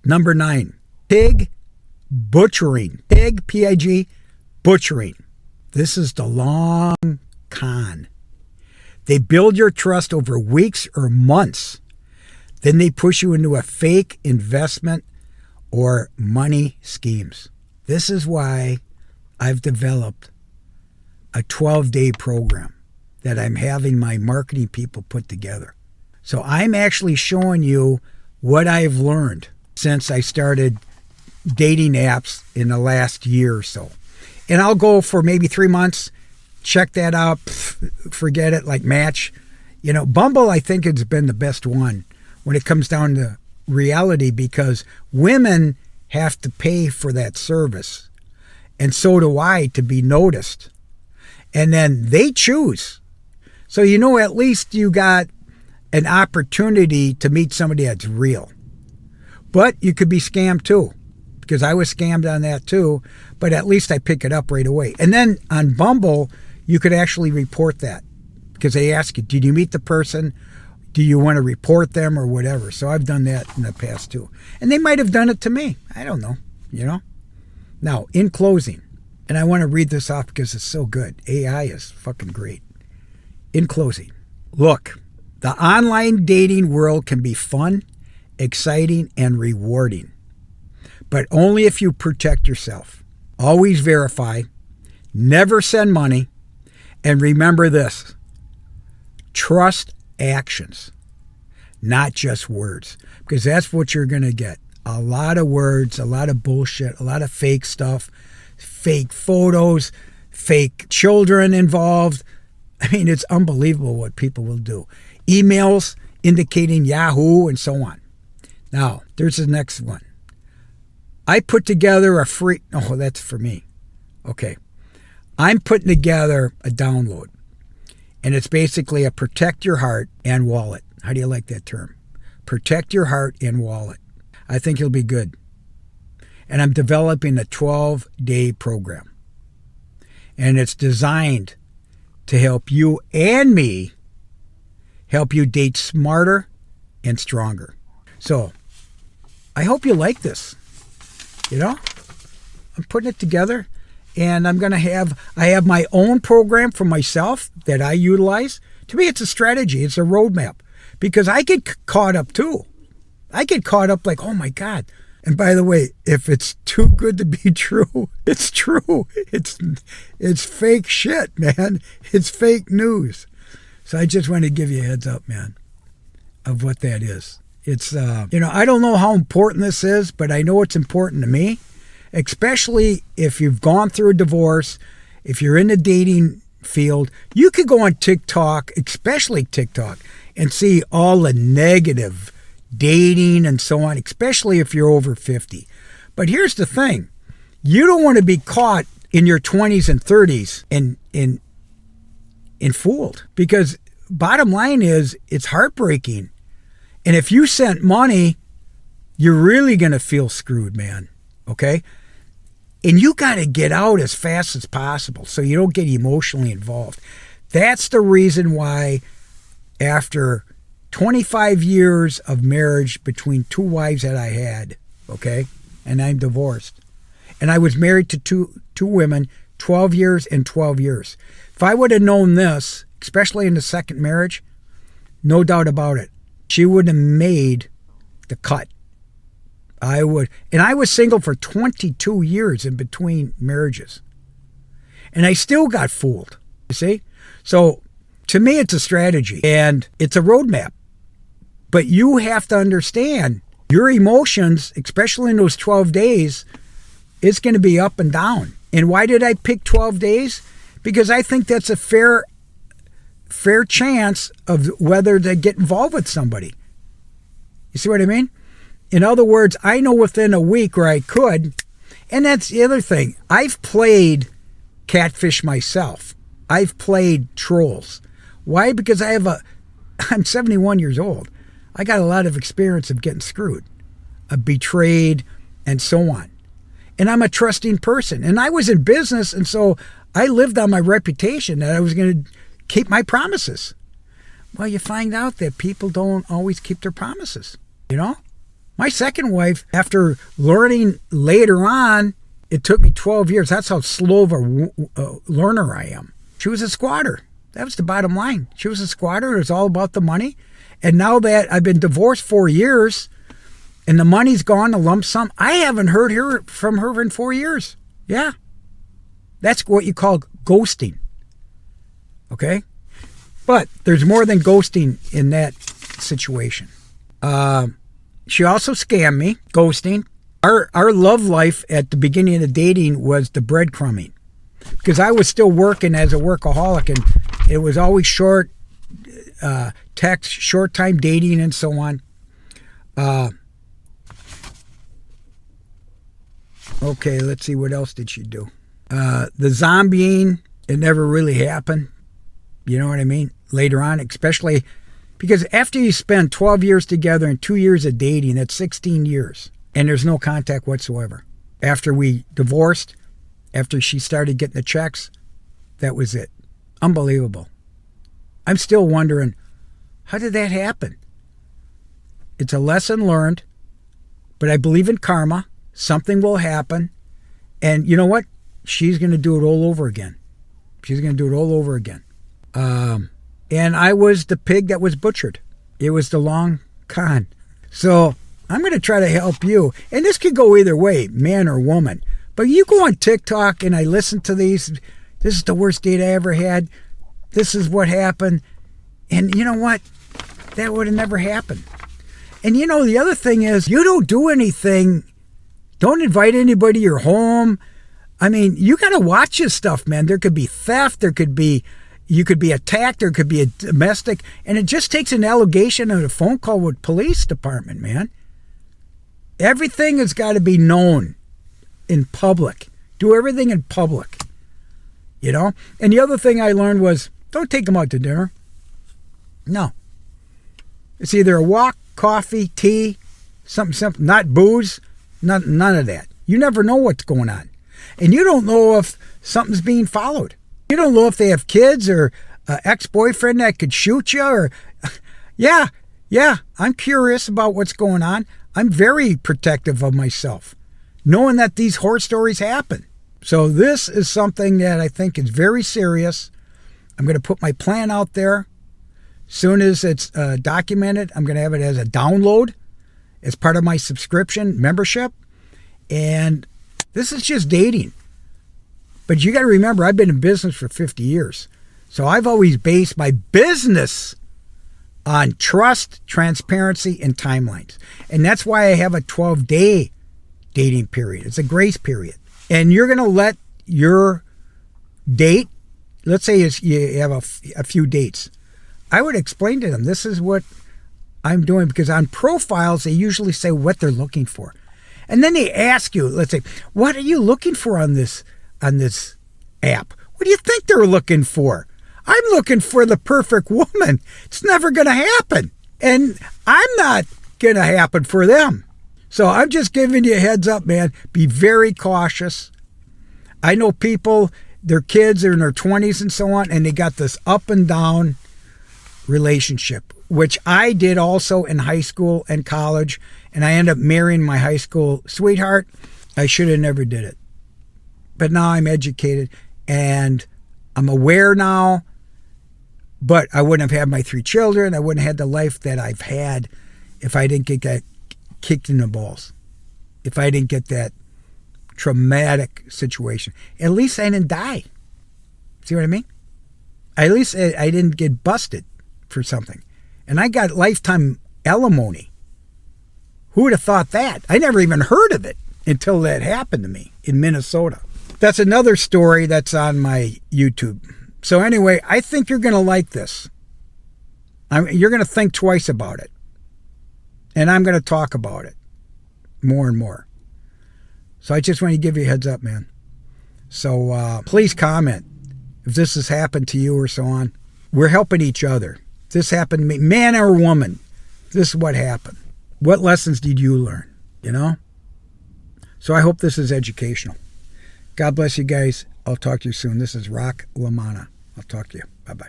Number 9, pig butchering. Pig, P-I-G, butchering. This is the long con. They build your trust over weeks or months. Then they push you into a fake investment or money schemes. This is why I've developed a 12-day program that I'm having my marketing people put together. So I'm actually showing you what I've learned since I started dating apps in the last year or so. And I'll go for maybe 3 months, check that out, forget it, like Match. You know, Bumble, I think, has been the best one when it comes down to reality, because women have to pay for that service. And so do I, to be noticed. And then they choose. So, you know, at least you got an opportunity to meet somebody that's real. But you could be scammed too, because I was scammed on that too. But at least I pick it up right away. And then on Bumble, you could actually report that, because they ask you, did you meet the person? Do you want to report them or whatever? So I've done that in the past too. And they might have done it to me. I don't know, you know. Now, in closing, and I want to read this off because it's so good. AI is fucking great. In closing, look, the online dating world can be fun, exciting, and rewarding, but only if you protect yourself. Always verify, never send money, and remember this: trust actions, not just words, because that's what you're going to get. A lot of words, a lot of bullshit, a lot of fake stuff, fake photos, fake children involved. I mean, it's unbelievable what people will do. Emails indicating Yahoo and so on. Now, there's the next one. I put together a free... Oh, that's for me. Okay. I'm putting together a download. And it's basically a protect your heart and wallet. How do you like that term? Protect your heart and wallet. I think it'll be good. And I'm developing a 12-day program. And it's designed to help you and me, help you date smarter and stronger. So, I hope you like this. You know, I'm putting it together, and I have my own program for myself that I utilize. To me, it's a strategy. It's a roadmap, because I get caught up too. I get caught up like, oh my God. And by the way, if it's too good to be true, it's true. It's fake shit, man. It's fake news. So I just want to give you a heads up, man, of what that is. It's, I don't know how important this is, but I know it's important to me, especially if you've gone through a divorce, if you're in the dating field. You could go on TikTok, especially TikTok, and see all the negative dating and so on, especially if you're over 50. But here's the thing. You don't want to be caught in your 20s and 30s and fooled, because bottom line is it's heartbreaking. And if you sent money, you're really going to feel screwed, man. Okay? And you got to get out as fast as possible so you don't get emotionally involved. That's the reason why after 25 years of marriage between two wives that I had, okay, and I'm divorced, and I was married to two women, 12 years and 12 years. If I would have known this, especially in the second marriage, no doubt about it, she wouldn't have made the cut. And I was single for 22 years in between marriages. And I still got fooled, you see? So to me, it's a strategy and it's a roadmap. But you have to understand your emotions, especially in those 12 days, it's going to be up and down. And why did I pick 12 days? Because I think that's a fair chance of whether to get involved with somebody. You see what I mean? In other words, I know within a week where I could, and that's the other thing. I've played catfish myself. I've played trolls. Why? Because I'm 71 years old. I got a lot of experience of getting screwed, betrayed, and so on. And I'm a trusting person. And I was in business, and so I lived on my reputation that I was going to keep my promises. Well, you find out that people don't always keep their promises, you know? My second wife, after learning later on, it took me 12 years. That's how slow of a learner I am. She was a squatter. That was the bottom line. She was a squatter. It was all about the money. And now that I've been divorced 4 years and the money's gone, a lump sum, I haven't heard from her in 4 years. Yeah. That's what you call ghosting. Okay? But there's more than ghosting in that situation. She also scammed me, ghosting. Our love life at the beginning of the dating was the breadcrumbing. Because I was still working as a workaholic, and it was always short text, short time dating, and so on. Okay, let's see, what else did she do? The zombieing, it never really happened. You know what I mean? Later on, especially because after you spend 12 years together and 2 years of dating, that's 16 years. And there's no contact whatsoever. After we divorced, after she started getting the checks, that was it. Unbelievable. I'm still wondering, how did that happen? It's a lesson learned, but I believe in karma. Something will happen. And you know what? She's going to do it all over again. She's going to do it all over again. And I was the pig that was butchered. It was the long con. So I'm going to try to help you. And this could go either way, man or woman. But you go on TikTok and I listen to these. This is the worst date I ever had. This is what happened. And you know what? That would have never happened. And you know, the other thing is, you don't do anything. Don't invite anybody to your home. I mean, you got to watch this stuff, man. There could be theft. You could be attacked. There could be a domestic. And it just takes an allegation and a phone call with police department, man. Everything has got to be known in public. Do everything in public. You know? And the other thing I learned was, don't take them out to dinner. No. It's either a walk, coffee, tea, something simple, not booze, none of that. You never know what's going on. And you don't know if something's being followed. You don't know if they have kids or an ex-boyfriend that could shoot you or... Yeah, I'm curious about what's going on. I'm very protective of myself, knowing that these horror stories happen. So this is something that I think is very serious. I'm going to put my plan out there. Soon as it's documented, I'm going to have it as a download as part of my subscription membership. And this is just dating. But you got to remember, I've been in business for 50 years. So I've always based my business on trust, transparency, and timelines. And that's why I have a 12-day dating period. It's a grace period. And you're going to let your date, let's say you have a few dates. I would explain to them, this is what I'm doing, because on profiles, they usually say what they're looking for. And then they ask you, let's say, what are you looking for on this app? What do you think they're looking for? I'm looking for the perfect woman. It's never going to happen. And I'm not going to happen for them. So I'm just giving you a heads up, man. Be very cautious. I know people, their kids are in their 20s and so on, and they got this up and down relationship, which I did also in high school and college, and I ended up marrying my high school sweetheart. I should have never did it. But now I'm educated, and I'm aware now, but I wouldn't have had my 3 children. I wouldn't have had the life that I've had if I didn't get that kicked in the balls, if I didn't get that traumatic situation. At least I didn't die. See what I mean? At least I didn't get busted for something. And I got lifetime alimony. Who would have thought that? I never even heard of it until that happened to me in Minnesota. That's another story that's on my YouTube. So anyway, I think you're going to like this. You're going to think twice about it. And I'm going to talk about it more and more. So I just want to give you a heads up, man. So please comment if this has happened to you or so on. We're helping each other. If this happened to me, man or woman, this is what happened. What lessons did you learn? You know? So I hope this is educational. God bless you guys. I'll talk to you soon. This is LaManna. I'll talk to you. Bye-bye.